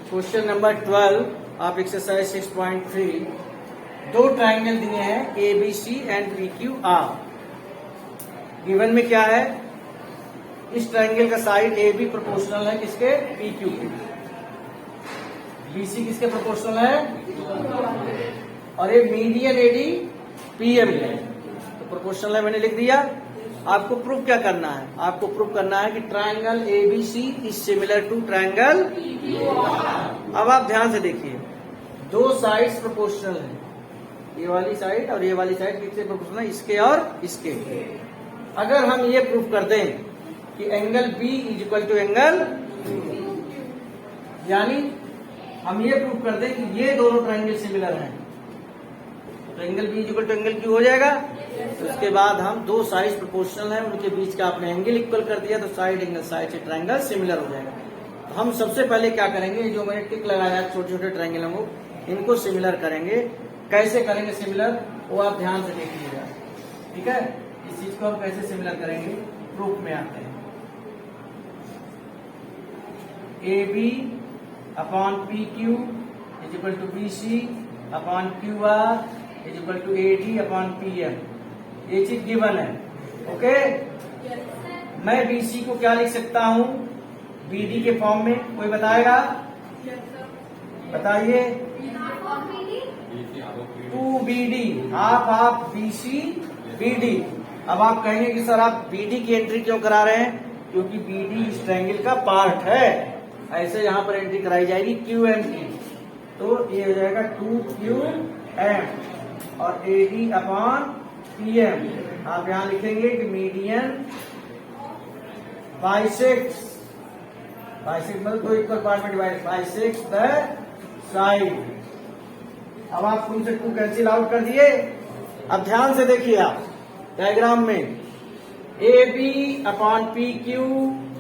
Question number 12 of exercise 6.3। दो triangle दिए हैं A B C and P Q R. Given में क्या है, इस ट्राइंगल का साइड ए बी प्रोपोर्शनल है किसके, पी क्यू के। बी सी किसके प्रोपोर्शनल है, और ये मीडियन एडी पीएम है, तो प्रोपोर्शनल है मैंने लिख दिया। आपको प्रूफ क्या करना है, आपको प्रूफ करना है कि triangle A B C is similar to triangle. अब आप ध्यान से देखिए, दो साइड्स प्रोपोर्शनल है, ये वाली साइड और ये वाली साइड किससे प्रोपोर्शनल है, इसके और इसके। अगर हम ये प्रूफ कर दें कि angle B is equal to angle, यानी हम ये प्रूफ कर दें कि ये दोनों ट्राइंगल सिमिलर हैं, तो angle B is equal to angle Q हो जाएगा। तो उसके बाद हम दो साइड्स प्रोपोर्शनल हैं, उनके बीच का आपने एंगल इक्वल कर दिया, तो साइड एंगल साइड से ट्राइंगल सिमिलर हो जाएगा। तो हम सबसे पहले क्या करेंगे, जो मैंने टिक लगाया छोटे छोटे ट्राइंगलों को, इनको सिमिलर करेंगे। कैसे करेंगे सिमिलर, वो आप ध्यान से देखिएगा, ठीक है। इस चीज को हम कैसे सिमिलर करेंगे, प्रूफ में आते हैं। A B upon P Q is equal to B C upon Q R is equal to A D upon P M, ये चीज गिवन है, ओके। मैं बी सी को क्या लिख सकता हूं, बी डी के फॉर्म में, कोई बताएगा, बताइए। 2BD, half half BC BD। अब आप कहेंगे कि सर आप BD की एंट्री क्यों करा रहे हैं, क्योंकि BD इस ट्रायंगल का पार्ट है, ऐसे यहाँ पर एंट्री कराई जाएगी QM की, तो ये हो जाएगा 2QM और AD अपॉन PM। आप यहाँ लिखेंगे कि मीडियन बाइसेक्स, बाइसेक्स मतलब दो इक्वल पार्ट में डिवाइड, बाइसेक्स द साइड। अब आप 2 से 2 कैंसिल आउट कर दिए। अब ध्यान से देखिए आप डायग्राम में, A B upon P Q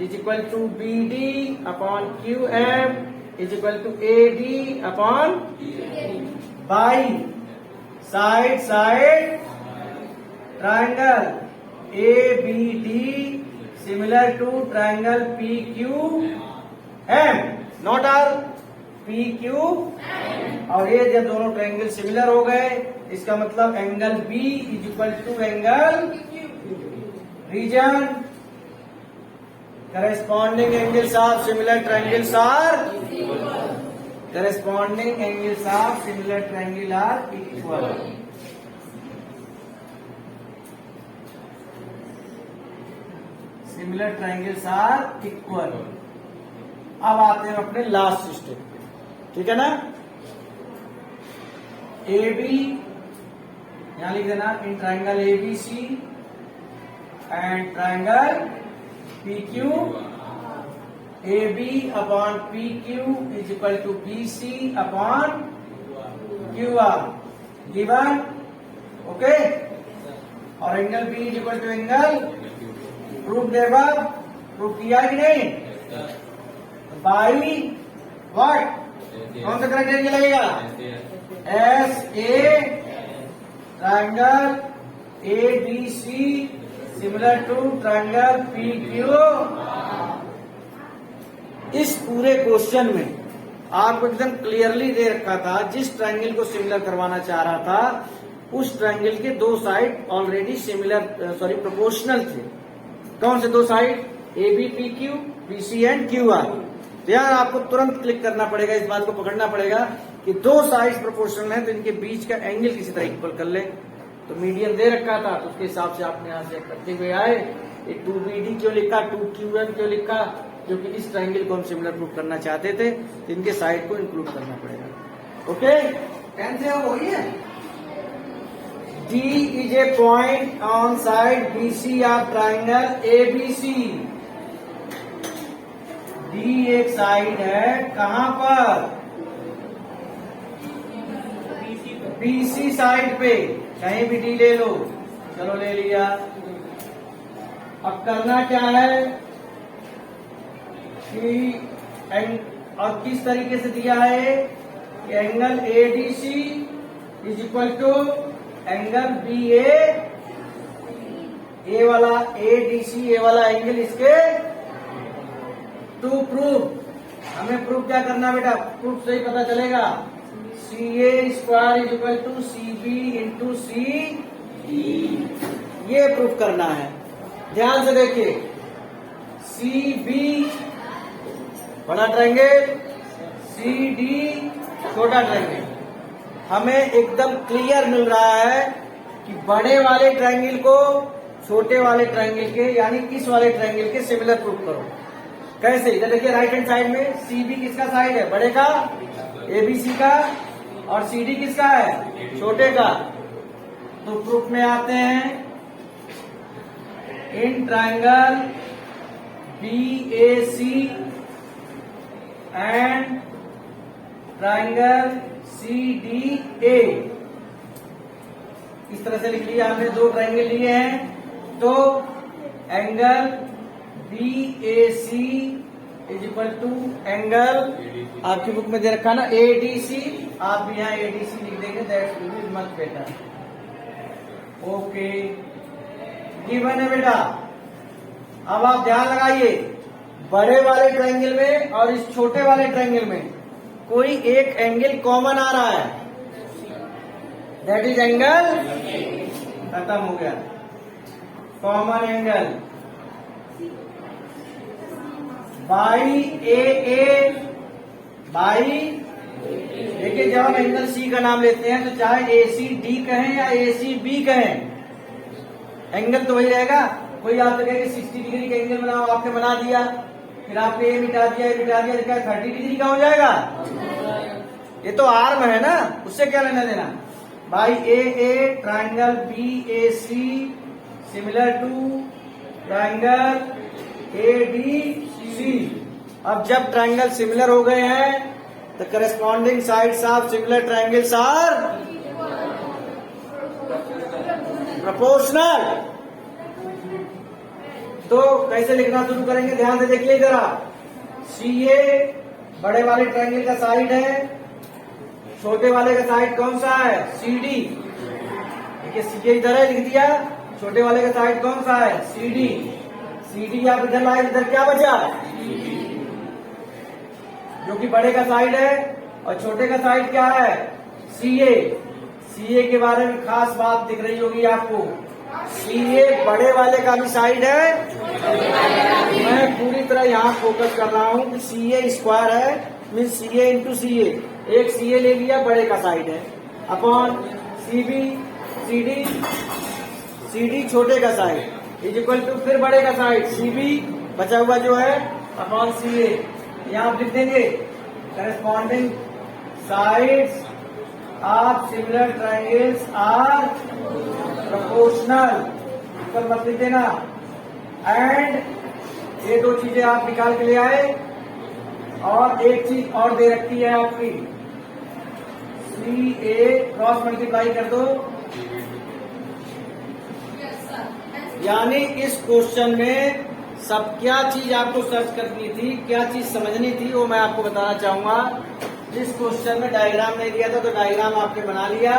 is equal to B D upon Q M is equal to A D upon by side side triangle A B D similar to triangle P Q M, not R P Q. और ये जब दोनों triangle similar हो गए, इसका मतलब angle B is equal to angle reason, corresponding angles of similar triangles are, corresponding angles of similar triangle are equal. Similar triangles are equal. अब आते हैं अपने लास्ट स्टेप पे, ठीक है ना। ए बी यहां लिख देना, in triangle A B C and triangle P Q, A B upon P Q is equal to B C upon Q R given, okay. और angle B is equal to angle, proof देगा, proof किया कि नहीं, by what, कौन सा correct angle लगेगा, as a triangle A B C similar to triangle P Q. इस पूरे क्वेश्चन में आपको एकदम क्लियरली दे रखा था, जिस ट्राइंगल को सिमिलर करवाना चाह रहा था, उस ट्राइंगल के दो साइड ऑलरेडी सिमिलर प्रोपोर्शनल थे। कौन से दो side, A B P Q, B C and Q R. तो यार आपको तुरंत क्लिक करना पड़ेगा, इस बात को पकड़ना पड़ेगा कि दो साइड्स प्रोपोर्शनल हैं, तो इनके बीच का एंगल किसी तरह इक्वल कर ले। तो मीडियन दे रखा था, तो उसके हिसाब से आपने यहां से करते हुए आए। ये 2BD क्यों लिखा, 2QM क्यों लिखा, क्योंकि इस ट्रायंगल को हम सिमिलर प्रूव करना चाहते थे, तो इनके साइड को इंक्लूड करना पड़ेगा, ओके। 10 से हो गई है। D is a point on side BC of triangle ABC। D एक साइड है कहां पर, BC साइड पे, कहीं भी D ले लो, चलो ले लिया। अब करना क्या है कि और किस तरीके से दिया है, angle ADC is equal to angle BA, A वाला ADC, ए वाला एंगल इसके, टू प्रूव हमें प्रूफ क्या करना बेटा, प्रूफ से ही पता चलेगा। CA² is equal to CB into C, ये प्रूफ करना है। ध्यान से देखिए, CB बड़ा ट्रायंगल, CD छोटा ट्रायंगल। हमें एकदम क्लियर मिल रहा है कि बड़े वाले ट्रायंगल को छोटे वाले ट्रायंगल के यानी इस वाले ट्रायंगल के सिमिलर प्रूफ करो। कैसे? इधर देखिए राइट हैंड साइड में CB किसका साइड है? बड़े का, ABC का, और CD किसका है? छोटे का। तो प्रूफ में आते हैं, in triangle BAC and triangle CDA, इस तरह से लिख लिया हमने। दो ट्रायंगल लिए हैं तो angle BAC is equal to angle, आपकी बुक में दे रखा ना ADC, आप भी यहाँ ADC लिख देंगे, that's will be much better. Okay, given है बेटा। अब आप ध्यान लगाइए, बड़े वाले ट्रायंगल में और इस छोटे वाले ट्रायंगल में कोई एक एंगल कॉमन आ रहा है, दैट इज एंगल, खत्म हो गया, common angle by AA by. देखिए, जब हम एंगल C का नाम लेते हैं तो चाहे ACD कहें या ACB कहें, एंगल तो वही रहेगा। कोई आपसे कहे कि 60 डिग्री का एंगल बनाओ, आपने बना दिया, फिर आपने ये मिटा दिया, ये मिटा दिया, तो क्या 30 डिग्री का हो जाएगा? ये तो आर्म है ना, उससे क्या लेना देना। By AA triangle BAC similar to triangle ADC। अब जब ट्रायंगल सिमिलर हो गए हैं तो corresponding sides of similar triangles are proportional. तो कैसे लिखना शुरू करेंगे, ध्यान से देखिए जरा। CA बड़े वाले ट्रायंगल का साइड है, छोटे वाले का साइड कौन सा है? CD। देखिए CA इधर है, लिख दिया। छोटे वाले का साइड कौन सा है? CD। CD आप इधर लाए, इधर क्या बचा? जो कि बड़े का साइड है, और छोटे का साइड क्या है? CA। CA के बारे में खास बात दिख रही होगी आपको, CA बड़े वाले का भी साइड है। मैं पूरी तरह यहाँ फोकस कर रहा हूँ कि CA² है, मीन CA इंटू CA। एक CA ले लिया, बड़े का साइड है, अपॉन CB CD छोटे का साइड इज इक्वल टू फिर बड़े का साइड CB बचा हुआ जो है अपॉन CA। यहाँ आप लिख देंगे corresponding sides of similar triangles are proportional, ऊपर मत लिख देना। एंड ये दो चीजें आप निकाल के ले आए, और एक चीज और दे रखी है आपकी, CA क्रॉस मल्टीप्लाई कर दो। यानी इस क्वेश्चन में सब क्या चीज आपको सर्च करनी थी, क्या चीज समझनी थी, वो मैं आपको बताना चाहूंगा। जिस क्वेश्चन में डायग्राम नहीं दिया था तो डायग्राम आपने बना लिया।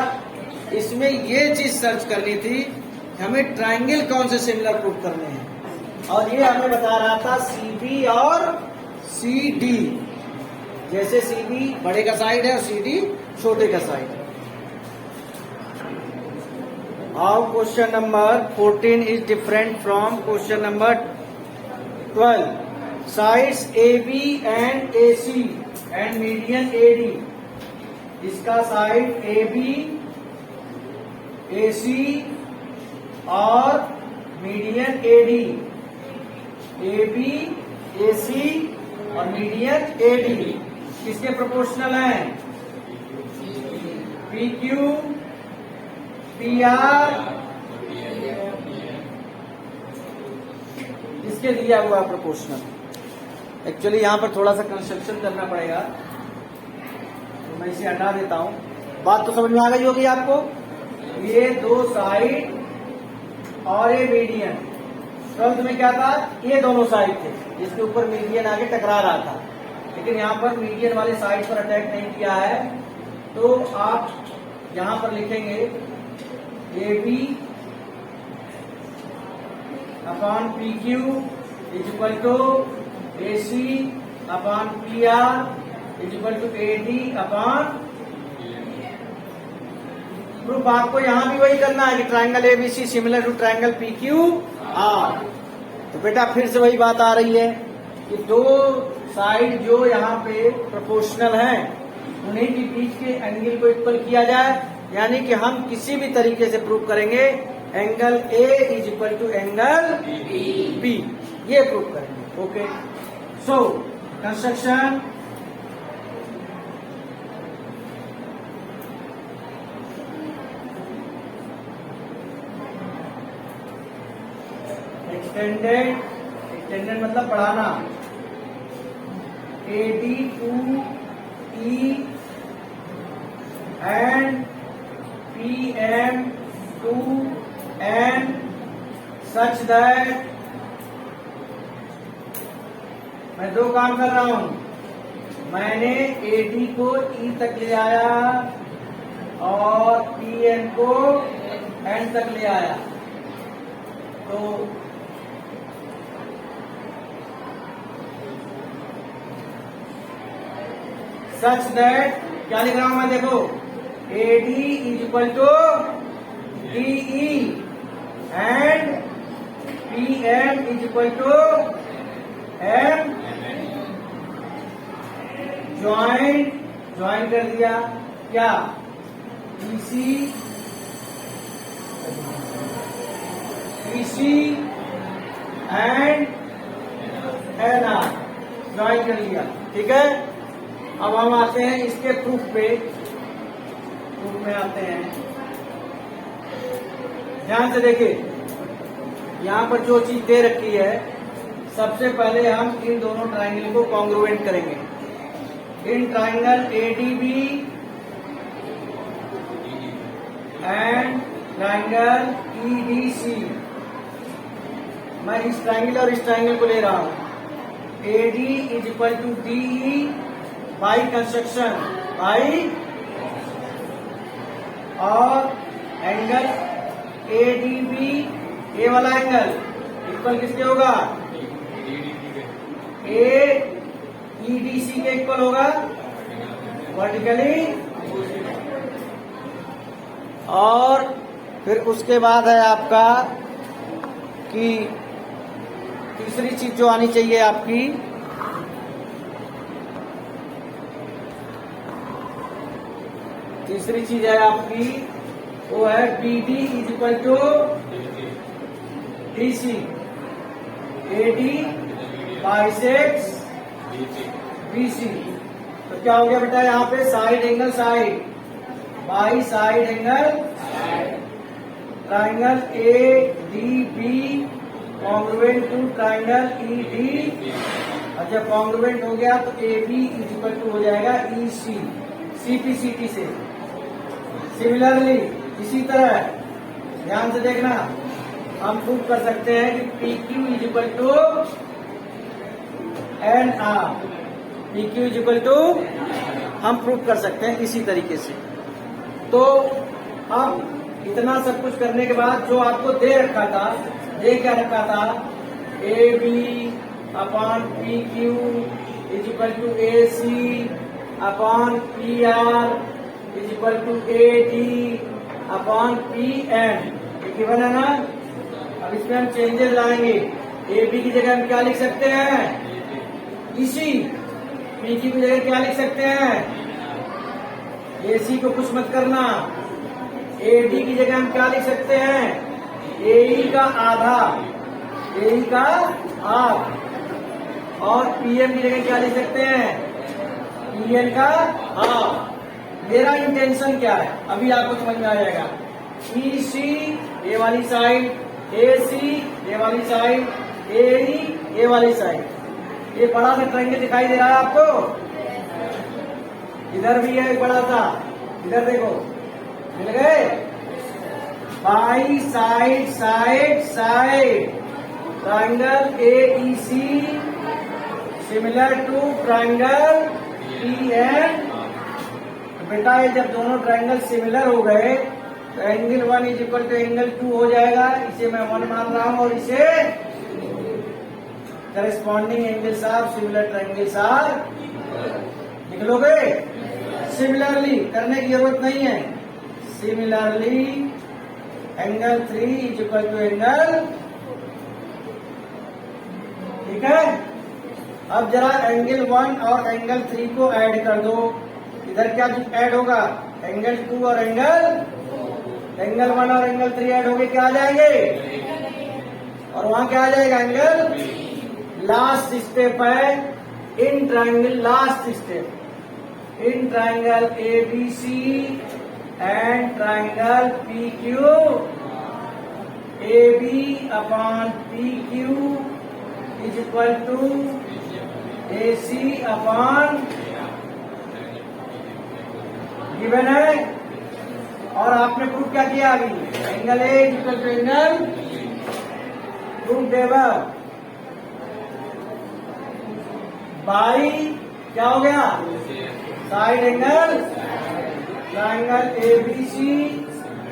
इसमें ये चीज सर्च करनी थी, हमें ट्रायंगल कौन से सिमिलर प्रूफ करने हैं, और ये हमें बता रहा था CB और CD। जैसे CB बड़े का साइड है और CD छोटे का साइड है। How question number 14 is different from question number 12. Sides AB and AC and median AD. इसका साइड AB, AC और मीडियन AD, AB, AC और मीडियन AD किसके प्रोपोर्शनल हैं? PQ, PR इसके दिया हुआ प्रोपोर्शनल। एक्चुअली यहाँ पर थोड़ा सा कंस्ट्रक्शन करना पड़ेगा, तो मैं इसे हटा देता हूँ। बात तो समझ में आ गई होगी आपको। ये दो साइड और ये मीडियन, 12th में क्या था? ये दोनों साइड थे जिसके ऊपर मीडियन आगे टकरा रहा था, लेकिन यहाँ पर मीडियन वाले साइड पर अटैक नहीं किया है। तो आप यहाँ पर लिखेंगे AB upon PQ is equal to AC upon P R is equal to A D upon. Proof आपको यहां भी वही करना है कि triangle ABC similar to triangle P Q R. तो बेटा फिर से वही बात आ रही है कि दो साइड जो यहाँ पे प्रोपोर्शनल हैं उन्हीं के बीच के एंगल को इक्वल किया जाए, यानी कि हम किसी भी तरीके से प्रूव करेंगे angle A is equal to angle B, ये प्रूव करेंगे। ओके, सो कंस्ट्रक्शन एक्सटेंडेड मतलब बढ़ाना, AD to E and PM to N such that, मैं दो काम कर रहा हूं, मैंने AD को E तक ले आया और PM को N तक ले आया, तो सच दैट क्या लिख रहा हूं मैं, देखो AD is equal to DE and PM is equal to M, join कर दिया क्या, PC एंड NR ज्वाइन कर लिया। ठीक है, अब हम आते हैं इसके प्रूफ पे, प्रूफ में आते हैं। ध्यान से देखिए, यहाँ पर जो चीज दे रखी है, सबसे पहले हम इन दोनों ट्राइंगल को कॉन्ग्रुएंट करेंगे। In triangle ADB and triangle EDC, मैं इस ट्राइंगल और इस ट्राइंगल को ले रहा हूं। AD is equal to DE by construction by, और एंगल ADB, ए वाला एंगल इक्वल किसके होगा, AEDC के इक्वल होगा वर्टिकली। और फिर उसके बाद है आपका कि तीसरी चीज जो आनी चाहिए आपकी, तीसरी चीज है आपकी वो है BD is equal to DC, AD bisects BC। तो क्या हो गया बेटा, यहाँ पे side angle side by side angle triangle ADB congruent to triangle ED, और जब कॉन्ग्रुएंट हो गया तो AB इज इक्वल टू हो जाएगा EC, CPCT से। सिमिलरली इसी तरह ध्यान से देखना, हम प्रूव कर सकते हैं कि PQ is equal to NR, PQ is equal to, हम प्रूव कर सकते हैं इसी तरीके से। तो अब इतना सब कुछ करने के बाद जो आपको दे रखा था, दे क्या रखा था, AB upon PQ is equal to AC upon PR is equal to AD upon PM, ये गिवन है ना। अब इसमें हम चेंजेस लाएंगे, AB की जगह हम क्या लिख सकते हैं, इसी, PQ की जगह क्या लिख सकते हैं, AC को कुछ मत करना, AD की जगह हम क्या लिख सकते हैं, AE का आधा, AE का हाफ, और PM की जगह क्या लिख सकते हैं, PN का हाफ। मेरा इंटेंशन क्या है अभी आपको समझ में आ जाएगा। EC ये वाली साइड, AC ये वाली साइड, AE ये वाली साइड। ये बड़ा सा ट्रायंगल दिखाई दे रहा है आपको, इधर भी है एक बड़ा सा, इधर देखो, मिल गए, by side side side triangle AEC similar to triangle PN। बेटा ये जब दोनों ट्रायंगल सिमिलर हो गए तो angle 1 is equal to angle 2 हो जाएगा, इसे मैं 1 मान रहा हूं और इसे corresponding angles of similar triangles are, लिख लोगे? सिमिलरली करने की जरूरत नहीं है। Similarly angle 3 is equal to angle, ठीक है। अब जरा एंगल 1 और एंगल 3 को ऐड कर दो। इधर क्या ऐड होगा? एंगल 2 और एंगल 1 और एंगल 3 ऐड होंगे, क्या आ जाएंगे? और वहां क्या आ जाएगा? एंगल। लास्ट स्टेप है in triangle, last step in triangle ABC and triangle PQ, AB upon PQ is equal to AC upon given है। और आपने प्रूफ क्या किया अभी? Angle A is equal to angle, proof देगा बाई क्या हो गया? Side angle triangle ABC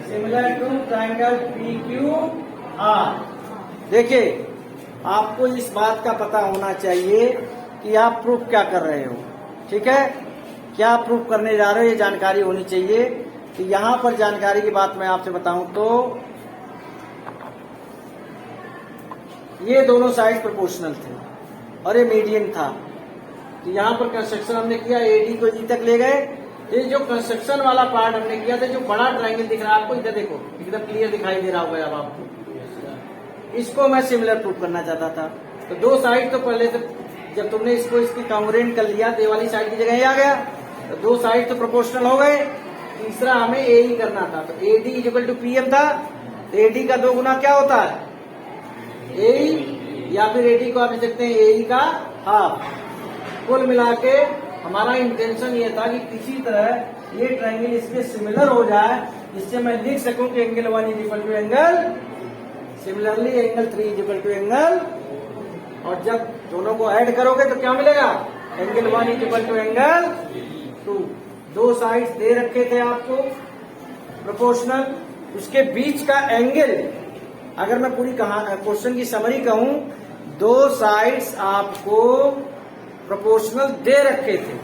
similar to triangle PQR। देखिए, आपको इस बात का पता होना चाहिए कि आप प्रूफ क्या कर रहे हो, ठीक है? क्या प्रूफ करने जा रहे हो, ये जानकारी होनी चाहिए। कि यहां पर जानकारी की बात मैं आपसे बताऊं तो ये दोनों साइड प्रोपोर्शनल थे और ये मीडियन था। तो यहां पर कंस्ट्रक्शन हमने किया, AD को E तक ले गए। ये जो कंस्ट्रक्शन वाला पार्ट हमने किया था, जो बड़ा ट्रायंगल दिख रहा है आपको, इधर देखो एकदम क्लियर दिखाई दे रहा होगा अब आपको। इसको मैं सिमिलर प्रूफ करना चाहता था। तो दो साइड तो पहले से जब तुमने इसको इसकी कांग्रुएंट कर लिया, ये वाली साइड की जगह ये आ गया, तो दो साइड तो प्रोपोर्शनल हो गए। तीसरा हमें AE करना था, तो AD इक्वल टू PM था। तो AD का 2 गुना क्या होता है? AE, या फिर AD को आप लिख सकते हैं AE का हाफ। कुल मिला के हमारा इंटेंशन ये था कि किसी तरह ये ट्रायंगल इसमें सिमिलर हो जाए, जिससे मैं लिख सकूं कि angle 1 is equal to angle, similarly angle 3 is equal to angle. और जब दोनों को ऐड करोगे तो क्या मिलेगा? Angle 1 is equal to angle 2। दो साइड्स दे रखे थे आपको प्रोपोर्शनल, उसके बीच का एंगल, अगर मैं पूरी क्वेश्चन की समरी कहूं, दो साइड्स आपको प्रोपोर्शनल दे रखे थे,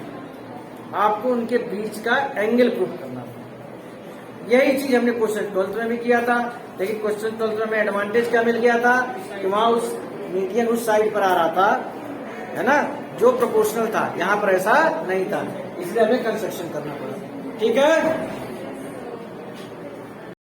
आपको उनके बीच का एंगल प्रूफ करना था। यही चीज हमने क्वेश्चन 12 में भी किया था। लेकिन क्वेश्चन 12 में एडवांटेज क्या मिल गया था कि वहां उस मीडियन उस साइड पर आ रहा था, है ना, जो प्रोपोर्शनल था। यहां पर ऐसा नहीं था, इसलिए हमें कंस्ट्रक्शन करना पड़ा। ठीक है।